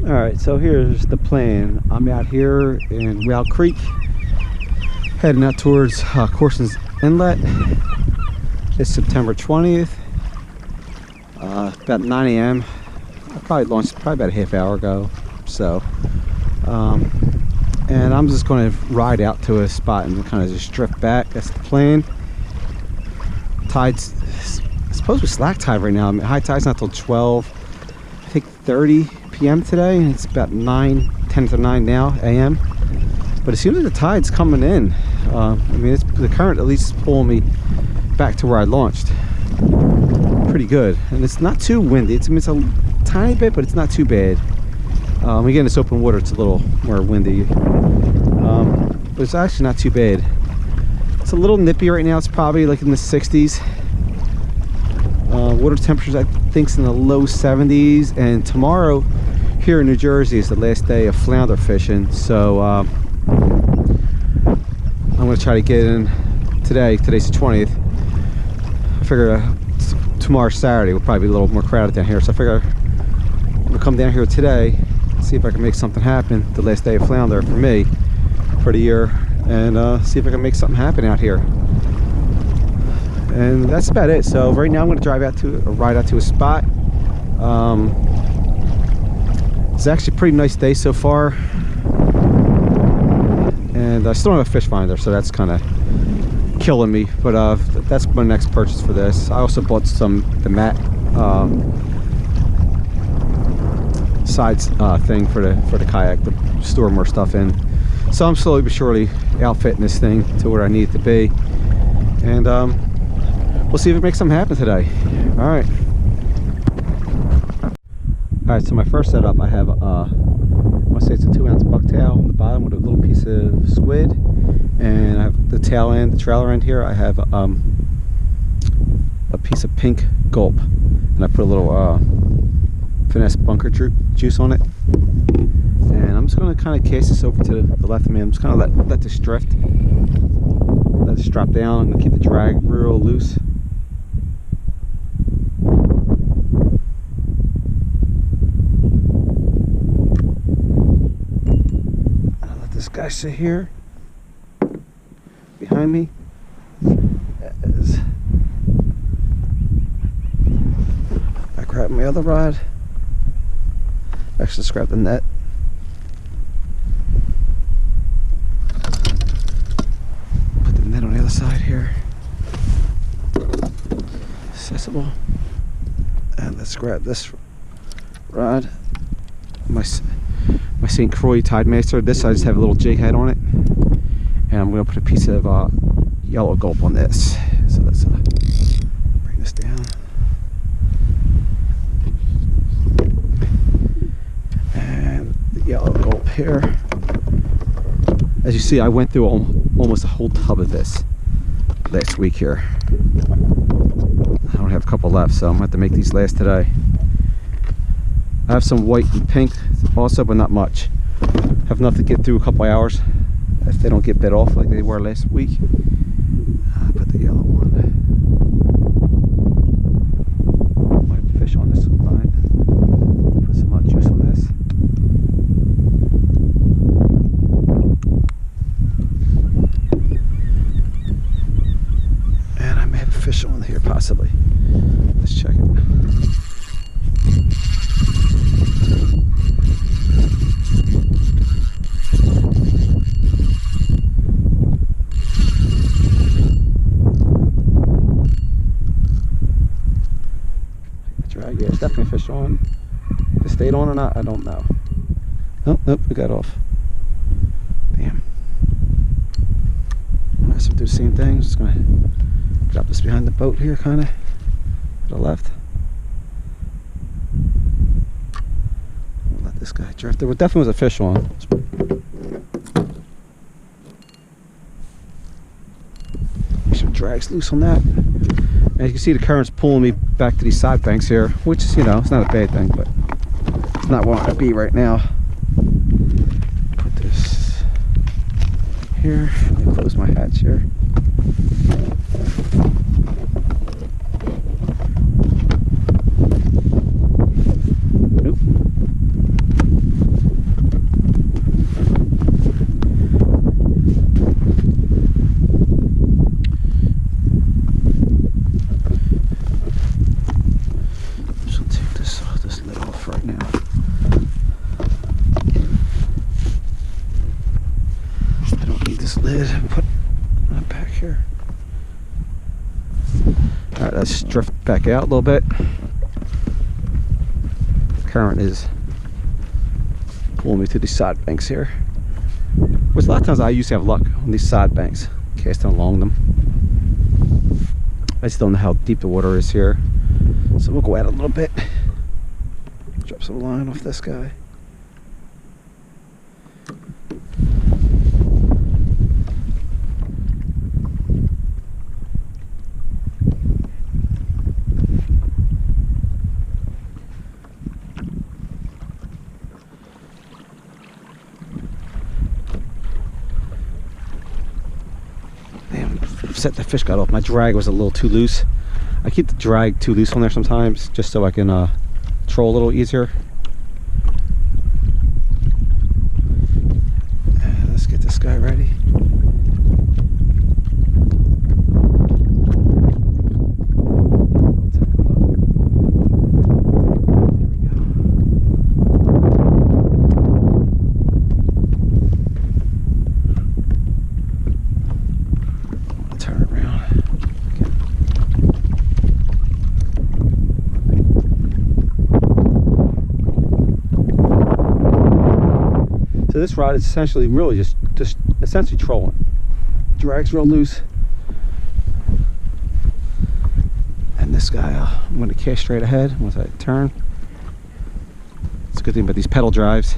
Alright, so here's the plan. I'm out here in Whale Creek, heading out towards Corson's Inlet. It's September 20th, about 9 a.m. I probably launched about a half hour ago. So, and I'm just going to ride out to a spot and kind of just drift back. That's the plan. Tide's supposed to be slack tide right now. I mean, high tide's not till 12, I think 30 p.m. today, and it's about 10 to 9 now a.m. But it seems like the tide's coming in. I mean, the current at least is pulling me back to where I launched. Pretty good, and it's not too windy. It's a tiny bit, but it's not too bad. Again, it's open water. It's a little more windy, but it's actually not too bad. It's a little nippy right now. It's probably like in the 60s. Water temperatures, I think, in the low 70s. And tomorrow here in New Jersey is the last day of flounder fishing, so I'm going to try to get in today. Today's the 20th. I figure tomorrow Saturday will probably be a little more crowded down here, so I figure I'm going to come down here today, see if I can make something happen. The last day of flounder for me for the year, and see if I can make something happen out here. And that's about it. So right now I'm going to ride out to a spot. It's actually a pretty nice day so far, and I still don't have a fish finder, so that's kind of killing me. But that's my next purchase for this. I also bought the mat sides thing for the kayak to store more stuff in. So I'm slowly but surely outfitting this thing to where I need it to be, and we'll see if it makes something happen today. All right, so my first setup, I have I want to say it's a 2-ounce bucktail on the bottom with a little piece of squid, and I have the tail end, the trailer end here. I have a piece of pink gulp, and I put a little finesse bunker juice on it. And I'm just going to kind of cast this over to the left of me. I'm just going to let this drift, let this drop down. I'm going to keep the drag real loose. This guy sit here behind me. I grab my other rod. Actually, just grab the net. Put the net on the other side here. Accessible. And let's grab this rod. My St. Croix Tide Master. This I just have a little jig head on it, and I'm going to put a piece of yellow gulp on this. So let's bring this down, and the yellow gulp here. As you see, I went through almost a whole tub of this last week here. I only have a couple left, so I'm going to have to make these last today. I have some white and pink also, but not much. Have enough to get through a couple hours if they don't get bit off like they were last week. Put the yellow one. Might fish on this line. Put some juice on this. And I may have a fish on here possibly. Let's check it. Yeah, it's definitely a fish on. If it stayed on or not, I don't know. Oh, nope, it got off. Damn. Alright, so we'll do the same thing. Just gonna drop this behind the boat here, kind of to the left. We'll let this guy drift. There definitely was a fish on. Make sure drag's loose on that. As you can see, the current's pulling me back to these side banks here, which is, you know, it's not a bad thing, but it's not where I want to be right now. Put this here. Let me close my hatch here. Nope. lid and put it back here. Alright, let's drift back out a little bit. Current is pulling me to these side banks here. Which a lot of times I used to have luck on these side banks, casting along them. I just don't know how deep the water is here. So we'll go out a little bit. Drop some line off this guy. Set the fish got off. My drag was a little too loose. I keep the drag too loose on there sometimes just so I can troll a little easier. Let's get this guy ready. So this rod is essentially really just essentially trolling. Drag's real loose. And this guy, I'm going to cast straight ahead once I turn. It's a good thing about these pedal drives.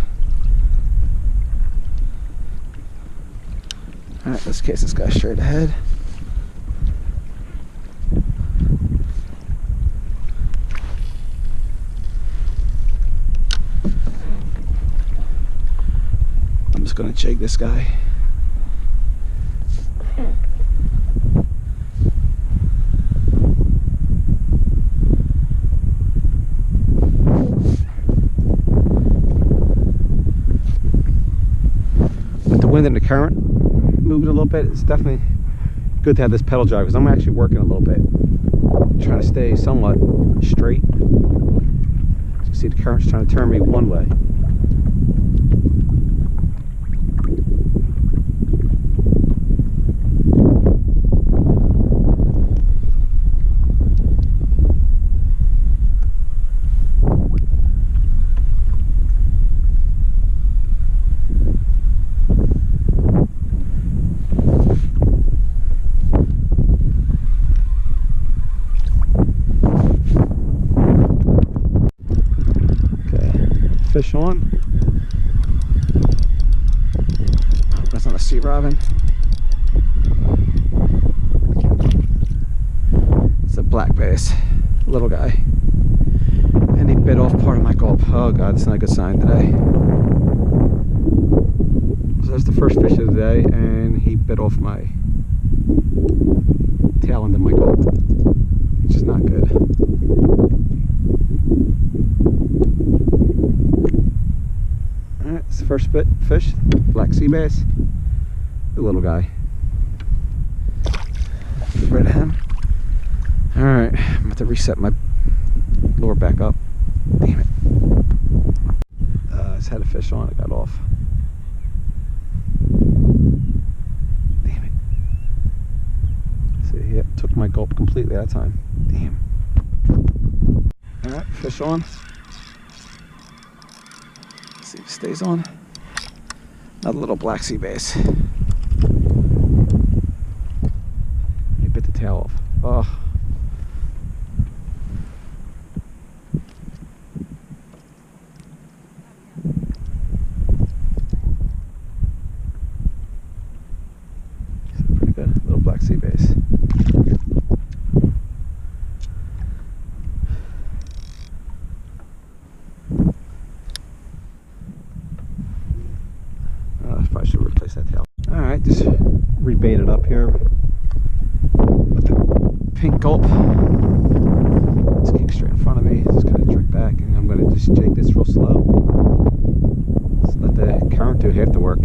Alright, let's cast this guy straight ahead. I'm just going to jig this guy. With the wind and the current moving a little bit, it's definitely good to have this pedal drive because I'm actually working a little bit. Trying to stay somewhat straight. As you can see, the current's trying to turn me one way. Fish on. That's not a sea robin. It's a black bass, little guy. And he bit off part of my gulp. Oh god, that's not a good sign today. So that's the first fish of the day, and he bit off my tail end of my gulp, which is not good. Alright, it's the first fish, black sea bass, the little guy. Get rid of him. Alright, I'm about to reset my lure back up. Damn it. I just had a fish on, it got off. Damn it. See, yep, took my gulp completely that time. Damn. Alright, fish on. See if it stays on. Another little black sea bass. He bit the tail off. Oh. Pretty good. Little black sea bass. Probably should replace that tail. Alright, just rebaited up here with the pink gulp. It's kicked straight in front of me. Just kind of jerk back, and I'm going to just jig this real slow. Just let the current do half the work.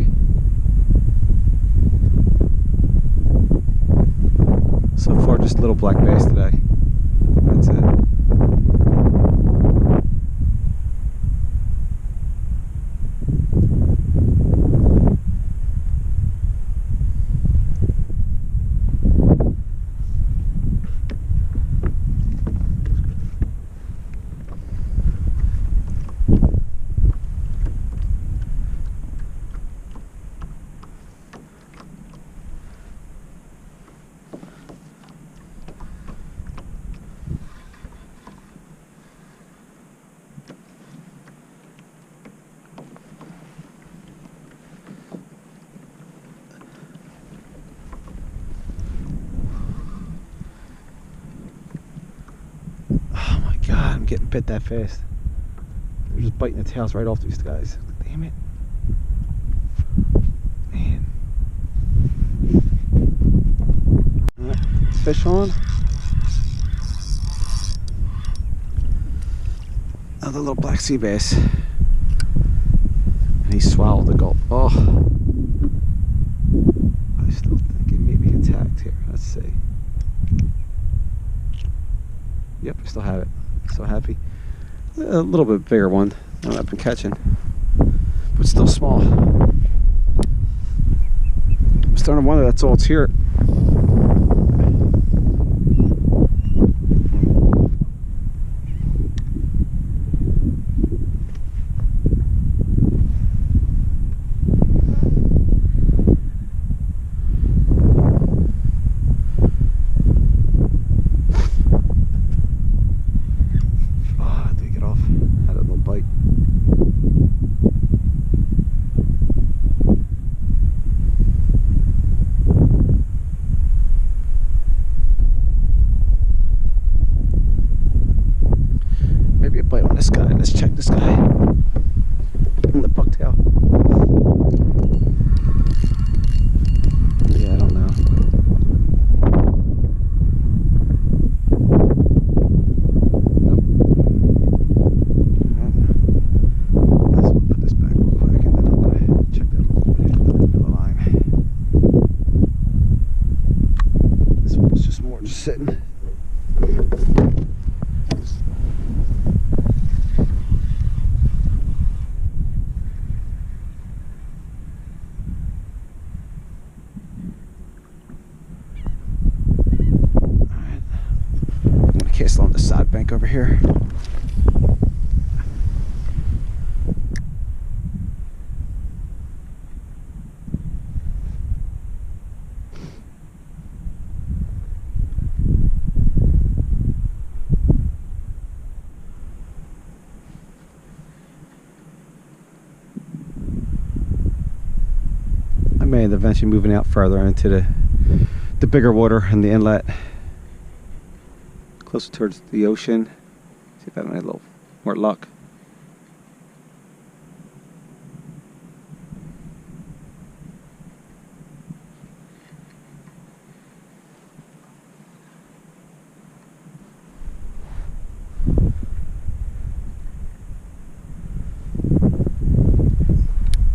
So far, just little black bass today. That's it. getting bit that fast. They're just biting the tails right off these guys. Damn it. Man. Alright, fish on. Another little black sea bass. And he swallowed the gulp. Oh. I still think it may be intact here. Let's see. Yep, I still have it. So happy. A little bit bigger one than I've been catching, but still small. I'm starting to wonder that's all it's here. This guy, let's check this guy. In the bucktail. Yeah, I don't know. Nope. Let's put this back real quick and then I'm going to check that little bit into the line. This one was just more just sitting. Cast along the side bank over here. I may end up eventually moving out further into the bigger water and the inlet. Closer towards the ocean. See if I have any little more luck.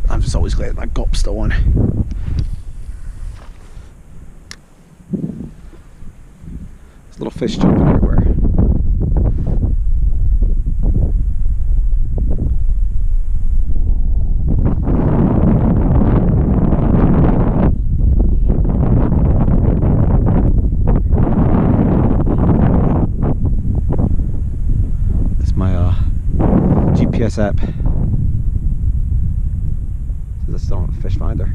I'm just always glad my gulp's still on. There's little fish jumping everywhere. That's my GPS app. So that's still on the fish finder.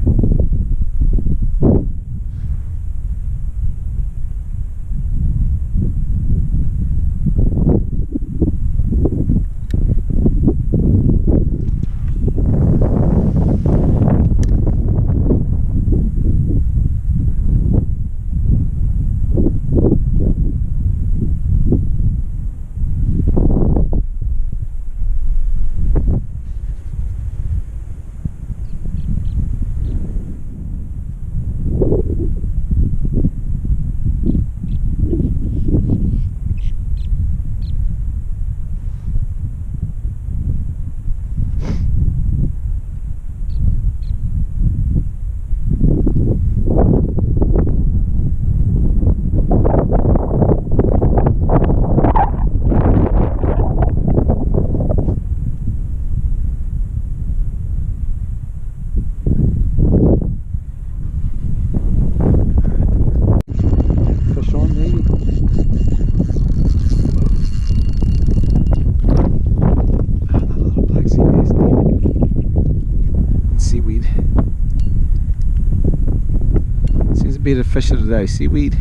Be the fish of the day, seaweed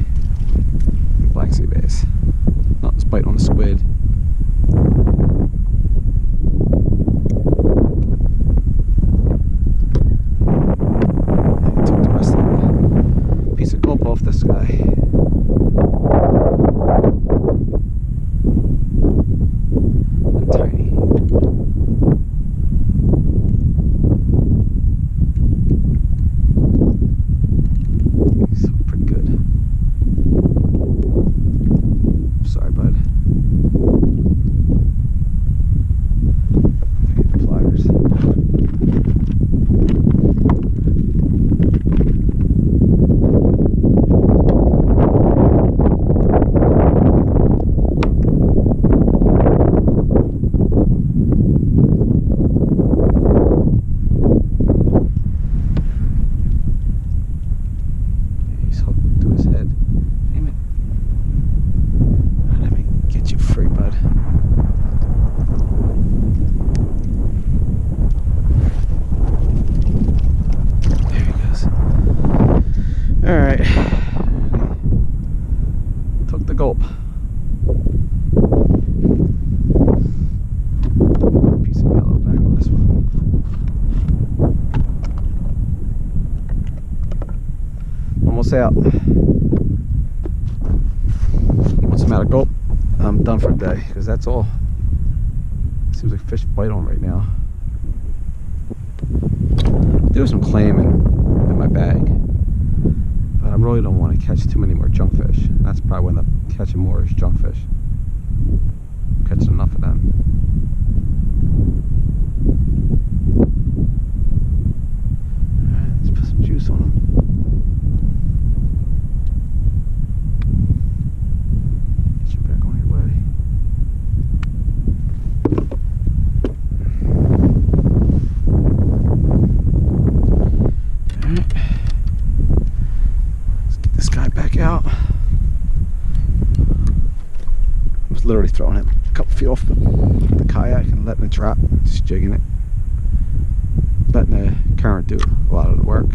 and black sea bass. Not this bite on the squid. I took the rest of the piece of gulp off this guy. All right, took the gulp. Piece of yellow back on this one. Almost out. Once I'm out of gulp, I'm done for the day, because that's all. Seems like fish bite on right now. There's some clamming in my bag, but I really don't want to catch too many more junk fish. That's probably when I'm catching more is junk fish. I'm catching enough of them. Alright, let's put some juice on them. Get you back on your way. Out. I was literally throwing it a couple feet off the kayak and letting it drop, just jigging it, letting the current do a lot of the work.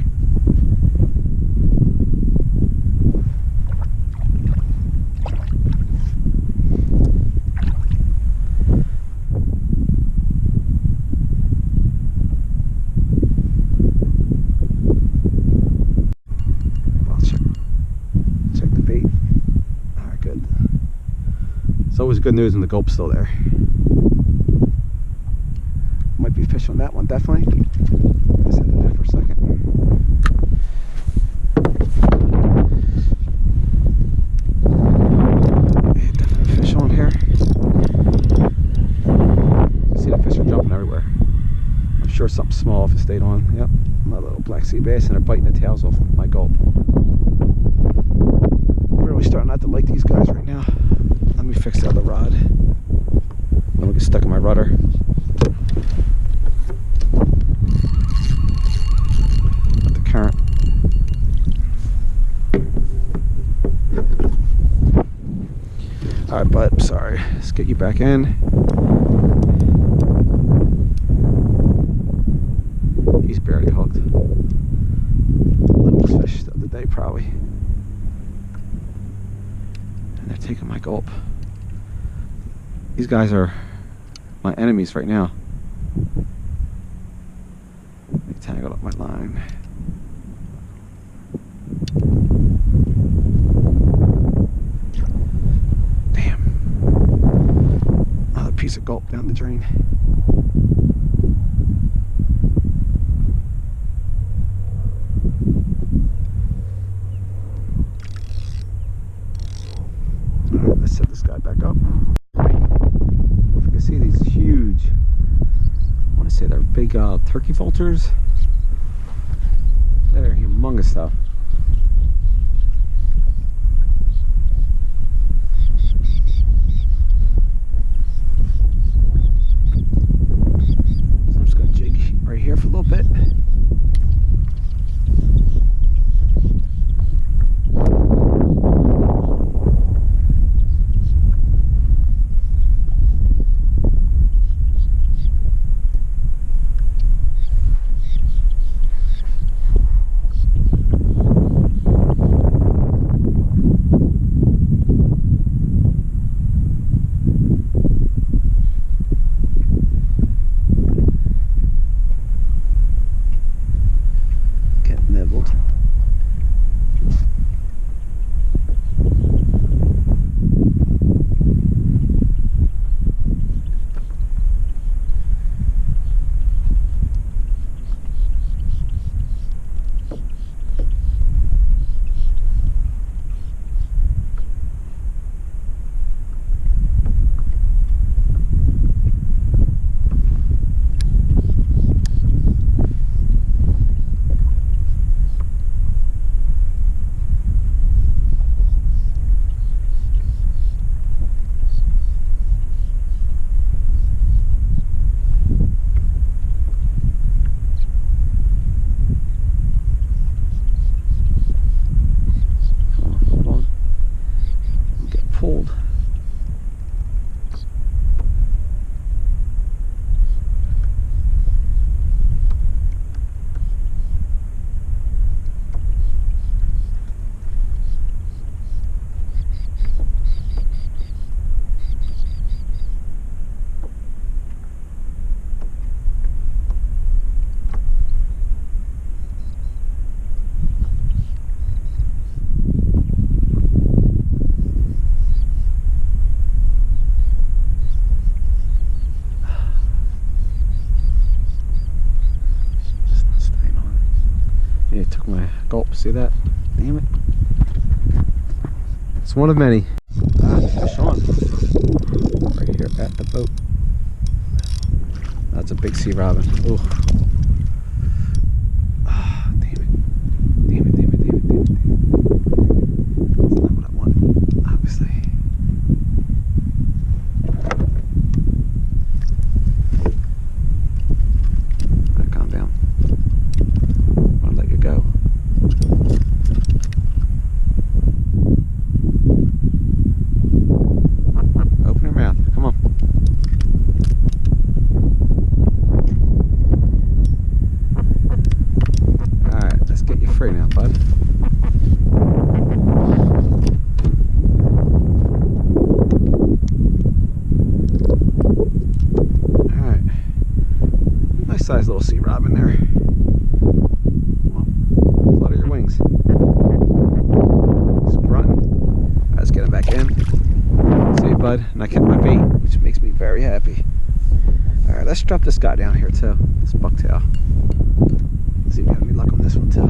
Always good news when the gulp's still there. Might be fish on that one, definitely. I'll set that there for a second. Yeah, definitely fish on here. You see the fish are jumping everywhere. I'm sure something small if it stayed on. Yep, my little black sea bass, and they're biting the tails off my gulp. I'm really starting not to like these guys right now. Let me fix the other rod. Then we'll get stuck in my rudder. Let the current. Alright, bud, sorry. Let's get you back in. He's barely hooked. Littlest fish of the day, probably. And they're taking my gulp. These guys are my enemies right now. They tangled up my line. Damn. Another piece of gulp down the drain. Alright, let's set this guy back up. See these huge, I want to say they're big turkey filters. They're humongous stuff. So I'm just going to jig right here for a little bit. took my gulp. See that? Damn it. It's one of many. Fish on. Right here at the boat. That's a big sea robin. Ooh. Ah, damn it. Damn it, damn it, damn it, damn it, damn it. That's not what I wanted, obviously. Alright, calm down. I'm gonna let you go. Open your mouth. Come on. Alright, let's get you free now, bud. Alright. Nice sized little sea robin there. Come on. Flutter your wings. He's grunting. Let's get him back in. See you, bud. And I kept my bait, which makes me very happy. Alright, let's drop this guy down here too. This bucktail. See if we have any luck on this one too.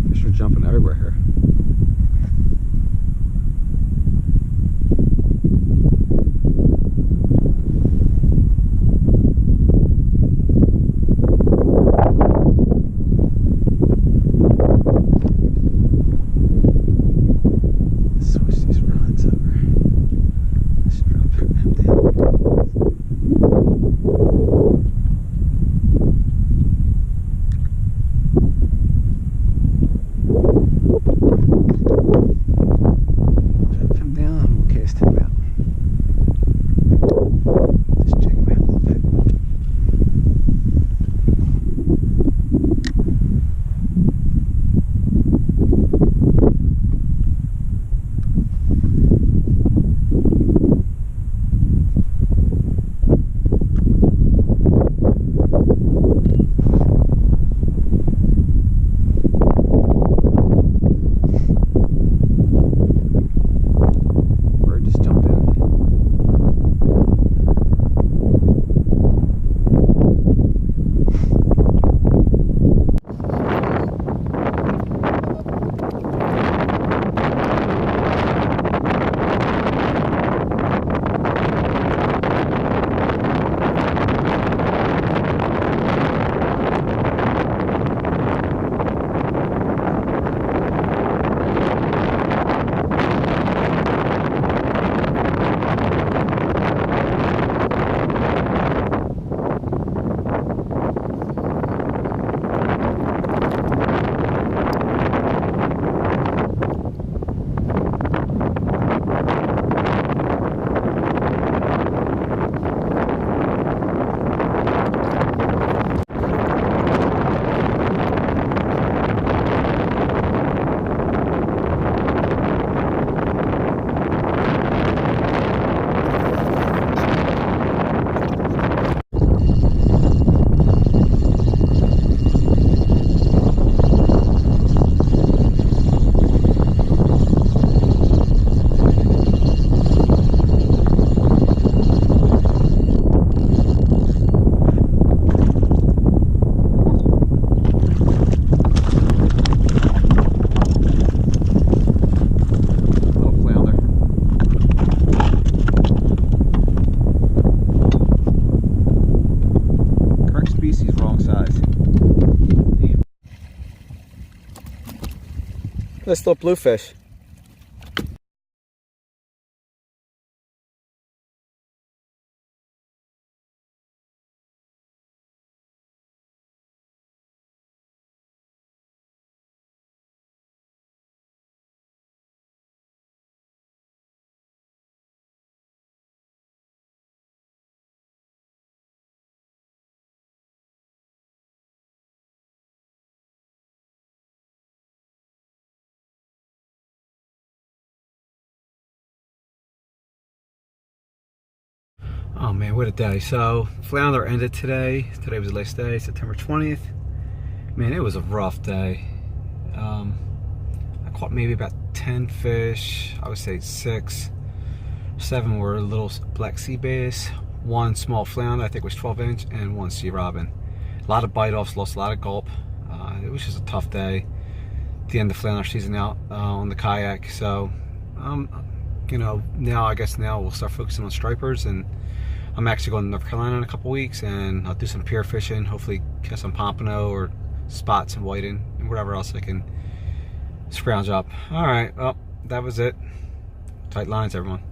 Fish are jumping everywhere here. Switch these rods over. Let's drop him down. Drop him down and we'll cast him out. Just check him out a little bit. Bird just jumped in. Nice little bluefish. Oh man, what a day. So flounder ended today. Today was the last day, September 20th. Man, it was a rough day. I caught maybe about 10 fish. I would say 6, 7 were little black sea bass, 1 small flounder, I think was 12-inch, and 1 sea robin. A lot of bite offs, lost a lot of gulp. It was just a tough day. The end of flounder season out on the kayak. So you know, now we'll start focusing on stripers, and I'm actually going to North Carolina in a couple weeks, and I'll do some pier fishing, hopefully catch some pompano or spots and whiting and whatever else I can scrounge up. All right, well, that was it. Tight lines, everyone.